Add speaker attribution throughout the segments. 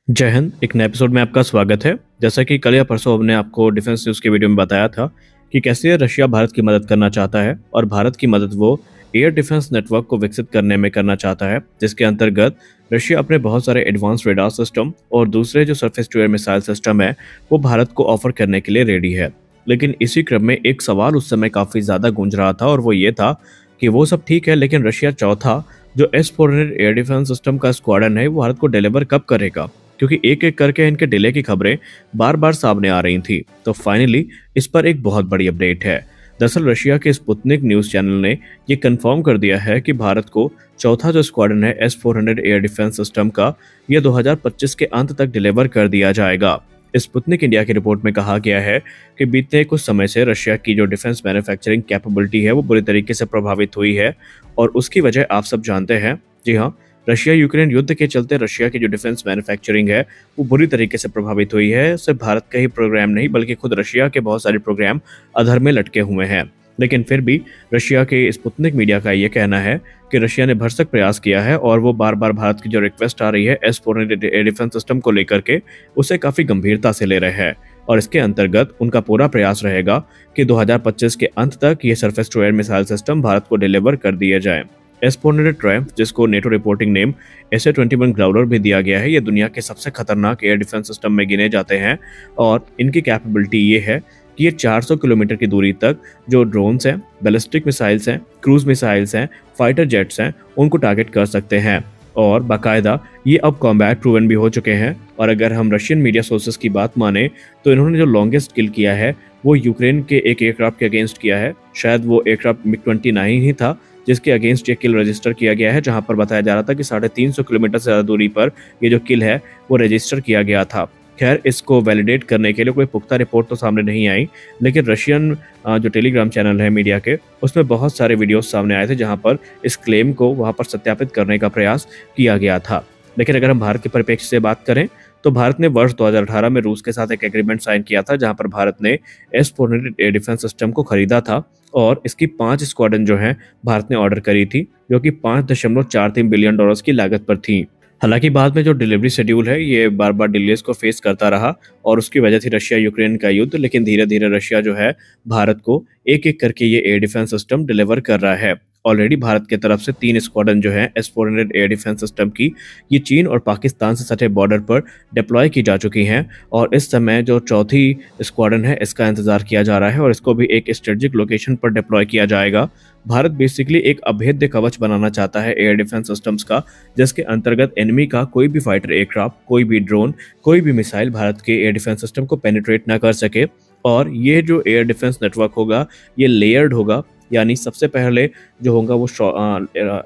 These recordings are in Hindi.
Speaker 1: जय हिंद। एक नए एपिसोड में आपका स्वागत है। जैसा कि कल या परसों हमने आपको डिफेंस न्यूज़ के वीडियो में बताया था कि कैसे रशिया भारत की मदद करना चाहता है और भारत की मदद वो एयर डिफेंस नेटवर्क को विकसित करने में करना चाहता है, जिसके अंतर्गत रशिया अपने बहुत सारे एडवांस रेडार सिस्टम और दूसरे जो surface to air missile system है वो भारत को ऑफर करने के लिए रेडी है। लेकिन इसी क्रम में एक सवाल उस समय काफी ज्यादा गूंज रहा था और वो ये था कि वो सब ठीक है, लेकिन रशिया चौथा जो S-400 एयर डिफेंस सिस्टम का स्क्वाडन है वो भारत को डिलीवर कब करेगा, क्योंकि एक एक करके इनके डिले की खबरें बार बार सामने आ रही थी। तो फाइनली इस पर एक बहुत बड़ी अपडेट है। दरअसल रशिया के स्पुतनिक न्यूज चैनल ने ये कंफर्म कर दिया है कि भारत को चौथा जो स्क्वाडन है S-400 एयर डिफेंस सिस्टम का ये 2025 के अंत तक डिलीवर कर दिया जाएगा। स्पुतनिक इंडिया की रिपोर्ट में कहा गया है कि बीते कुछ समय से रशिया की जो डिफेंस मैन्युफैक्चरिंग कैपेबिलिटी है वो बुरी तरीके से प्रभावित हुई है और उसकी वजह आप सब जानते हैं। जी हाँ, रशिया यूक्रेन युद्ध के चलते रशिया की जो डिफेंस मैन्युफैक्चरिंग है वो बुरी तरीके से प्रभावित हुई है। सिर्फ भारत का ही प्रोग्राम नहीं बल्कि खुद रशिया के बहुत सारे प्रोग्राम अधर में लटके हुए हैं। लेकिन फिर भी रशिया के स्पुतनिक मीडिया का ये कहना है कि रशिया ने भरसक प्रयास किया है और वो बार बार भारत की जो रिक्वेस्ट आ रही है S-400 एयर डिफेंस सिस्टम को लेकर के उसे काफी गंभीरता से ले रहे हैं और इसके अंतर्गत उनका पूरा प्रयास रहेगा कि 2025 के अंत तक ये surface to air missile system भारत को डिलीवर कर दिए जाए। S-400 ट्रायम्फ, जिसको NATO reporting name SA-21 Growler भी दिया गया है, ये दुनिया के सबसे खतरनाक एयर डिफेंस सिस्टम में गिने जाते हैं और इनकी कैपेबिलिटी ये है कि ये 400 किलोमीटर की दूरी तक जो ड्रोन्स हैं, बैलिस्टिक मिसाइल्स हैं, क्रूज मिसाइल्स हैं, फाइटर जेट्स हैं, उनको टारगेट कर सकते हैं और बाकायदा ये अब कॉम्बैट प्रूवन भी हो चुके हैं। और अगर हम रशियन मीडिया सोर्सेस की बात माने तो इन्होंने जो लॉन्गेस्ट किल किया है वो यूक्रेन के एक एयरक्राफ्ट के अगेंस्ट किया है। शायद वो एयरक्राफ्ट MiG-29 ही था जिसके अगेंस्ट ये किल रजिस्टर किया गया है, जहां पर बताया जा रहा था कि 350 किलोमीटर से ज़्यादा दूरी पर ये जो किल है वो रजिस्टर किया गया था। खैर, इसको वैलिडेट करने के लिए कोई पुख्ता रिपोर्ट तो सामने नहीं आई, लेकिन रशियन जो टेलीग्राम चैनल है मीडिया के उसमें बहुत सारे वीडियोस सामने आए थे जहां पर इस क्लेम को वहां पर सत्यापित करने का प्रयास किया गया था। लेकिन अगर हम भारत के परिप्रेक्ष्य से बात करें तो भारत ने वर्ष 2018 में रूस के साथ एक एग्रीमेंट साइन किया था जहां पर भारत ने S-400 एयर डिफेंस सिस्टम को खरीदा था और इसकी 5 स्क्वाडन जो है भारत ने ऑर्डर करी थी, जो कि $5.43 बिलियन की लागत पर थी। हालांकि बाद में जो डिलीवरी शेड्यूल है ये बार बार डिलेस को फेस करता रहा और उसकी वजह थी रशिया यूक्रेन का युद्ध। लेकिन धीरे धीरे रशिया जो है भारत को एक एक करके ये एयर डिफेंस सिस्टम डिलीवर कर रहा है। ऑलरेडी भारत की तरफ से 3 स्क्वाडन जो है S-400 एयर डिफेंस सिस्टम की ये चीन और पाकिस्तान से सटे बॉर्डर पर डिप्लॉय की जा चुकी हैं और इस समय जो चौथी स्क्वाडन है इसका इंतजार किया जा रहा है और इसको भी एक स्ट्रेटेजिक लोकेशन पर डिप्लॉय किया जाएगा। भारत बेसिकली एक अभेद्य कवच बनाना चाहता है एयर डिफेंस सिस्टम्स का, जिसके अंतर्गत एनिमी का कोई भी फाइटर एयरक्राफ्ट, कोई भी ड्रोन, कोई भी मिसाइल भारत के एयर डिफेंस सिस्टम को पेनिट्रेट ना कर सके। और ये जो एयर डिफेंस नेटवर्क होगा ये लेयर्ड होगा, यानी सबसे पहले जो होगा वो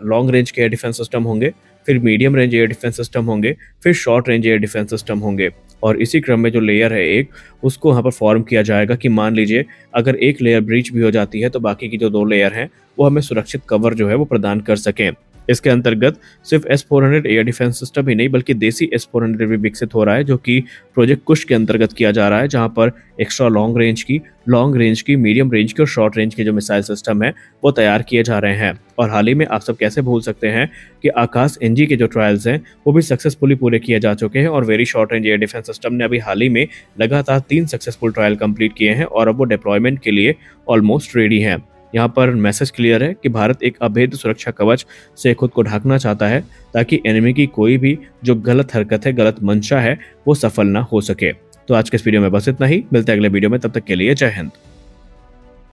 Speaker 1: लॉन्ग रेंज के एयर डिफेंस सिस्टम होंगे, फिर medium range air defence system होंगे, फिर short range air defence system होंगे। और इसी क्रम में जो लेयर है एक, उसको वहाँ पर फॉर्म किया जाएगा कि मान लीजिए अगर एक लेयर ब्रीच भी हो जाती है तो बाकी की जो 2 लेयर हैं वो हमें सुरक्षित कवर जो है वो प्रदान कर सकें। इसके अंतर्गत सिर्फ S-400 एयर डिफेंस सिस्टम ही नहीं बल्कि देसी S-400 भी विकसित हो रहा है, जो कि प्रोजेक्ट कुश के अंतर्गत किया जा रहा है, जहां पर एक्स्ट्रा लॉन्ग रेंज की, मीडियम रेंज की और शॉर्ट रेंज के जो मिसाइल सिस्टम है वो तैयार किए जा रहे हैं। और हाल ही में आप सब कैसे भूल सकते हैं कि आकाश NG के जो ट्रायल्स हैं वो भी सक्सेसफुली पूरे किए जा चुके हैं और very short range air defence system ने अभी हाल ही में लगातार 3 सक्सेसफुल ट्रायल कंप्लीट किए हैं और अब वो डिप्लॉयमेंट के लिए ऑलमोस्ट रेडी हैं। यहाँ पर मैसेज क्लियर है कि भारत एक अभेद्य सुरक्षा कवच से खुद को ढकना चाहता है ताकि एनिमी की कोई भी जो गलत हरकत है, गलत मंशा है, वो सफल ना हो सके। तो आज के इस वीडियो में बस इतना ही। मिलते हैं अगले वीडियो में, तब तक के लिए जय हिंद।